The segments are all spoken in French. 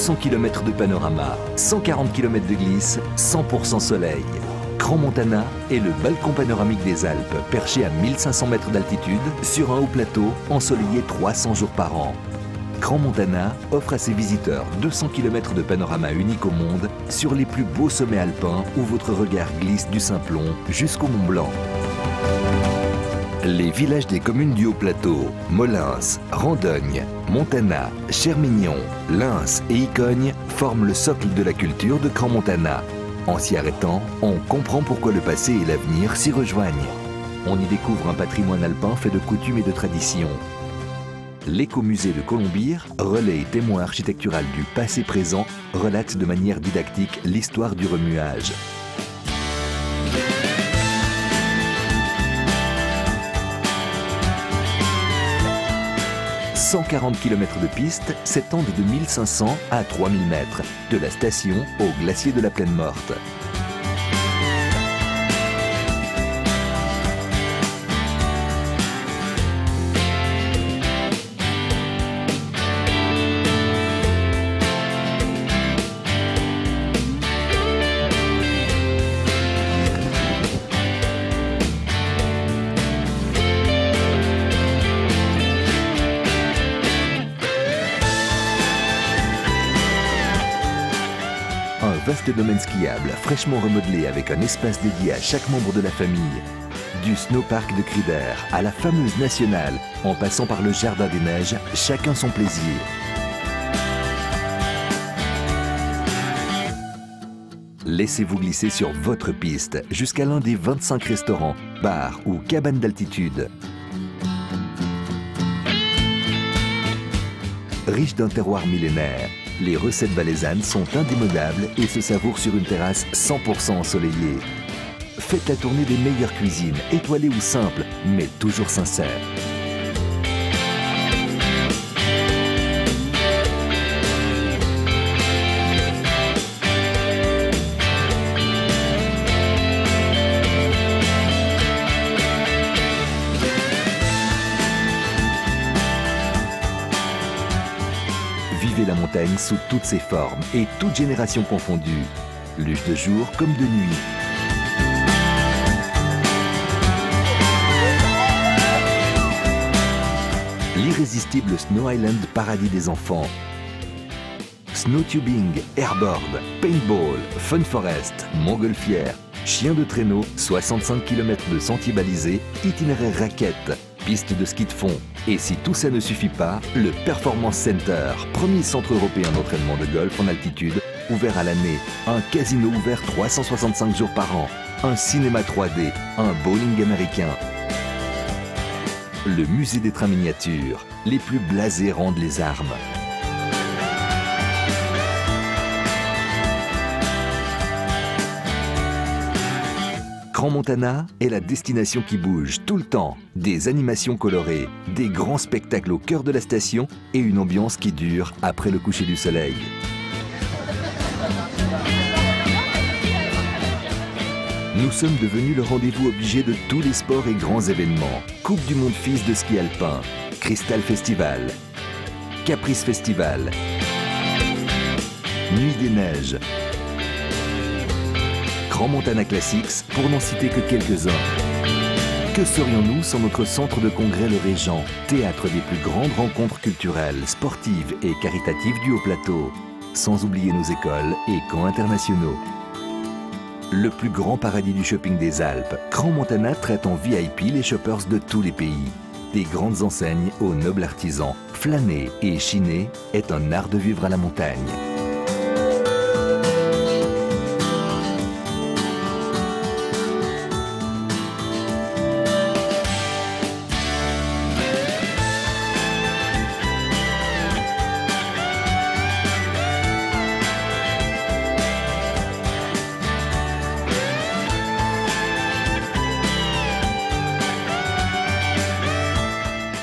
200 km de panorama, 140 km de glisse, 100% soleil. Crans-Montana est le balcon panoramique des Alpes, perché à 1500 mètres d'altitude, sur un haut plateau, ensoleillé 300 jours par an. Crans-Montana offre à ses visiteurs 200 km de panorama unique au monde, sur les plus beaux sommets alpins où votre regard glisse du Simplon jusqu'au Mont Blanc. Les villages des communes du Haut-Plateau, Molins, Randogne, Montana, Chermignon, Lens et Icogne forment le socle de la culture de Crans-Montana. En s'y arrêtant, on comprend pourquoi le passé et l'avenir s'y rejoignent. On y découvre un patrimoine alpin fait de coutumes et de traditions. L'écomusée de Colombire, relais et témoin architectural du passé présent, relate de manière didactique l'histoire du remuage. 140 km de piste s'étendent de 1500 à 3000 mètres, de la station au glacier de la Plaine Morte. Un vaste domaine skiable, fraîchement remodelé avec un espace dédié à chaque membre de la famille. Du snowpark de Crider à la fameuse nationale, en passant par le jardin des neiges, chacun son plaisir. Laissez-vous glisser sur votre piste jusqu'à l'un des 25 restaurants, bars ou cabanes d'altitude. Riche d'un terroir millénaire, les recettes valaisannes sont indémodables et se savourent sur une terrasse 100% ensoleillée. Faites la tournée des meilleures cuisines, étoilées ou simples, mais toujours sincères. Vivez la montagne sous toutes ses formes et toutes générations confondues. Luge de jour comme de nuit. L'irrésistible Snow Island, paradis des enfants. Snowtubing, airboard, paintball, fun forest, montgolfière, chien de traîneau, 65 km de sentiers balisés, itinéraire raquette, piste de ski de fond. Et si tout ça ne suffit pas, le Performance Center, premier centre européen d'entraînement de golf en altitude, ouvert à l'année, un casino ouvert 365 jours par an, un cinéma 3D, un bowling américain. Le musée des trains miniatures, les plus blasés rendent les armes. Crans-Montana est la destination qui bouge tout le temps. Des animations colorées, des grands spectacles au cœur de la station et une ambiance qui dure après le coucher du soleil. Nous sommes devenus le rendez-vous obligé de tous les sports et grands événements. Coupe du monde FIS de ski alpin, Crystal Festival, Caprice Festival, Nuit des Neiges, Crans-Montana Classics, pour n'en citer que quelques-uns. Que serions-nous sans notre centre de congrès Le Régent, théâtre des plus grandes rencontres culturelles, sportives et caritatives du Haut-Plateau, sans oublier nos écoles et camps internationaux. Le plus grand paradis du shopping des Alpes, Crans-Montana traite en VIP les shoppers de tous les pays. Des grandes enseignes aux nobles artisans, flâner et chiner est un art de vivre à la montagne.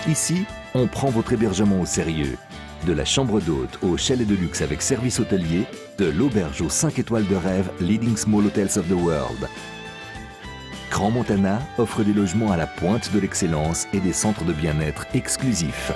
Ici, on prend votre hébergement au sérieux. De la chambre d'hôte au chalet de luxe avec service hôtelier, de l'auberge aux 5 étoiles de rêve Leading Small Hotels of the World. Crans-Montana offre des logements à la pointe de l'excellence et des centres de bien-être exclusifs.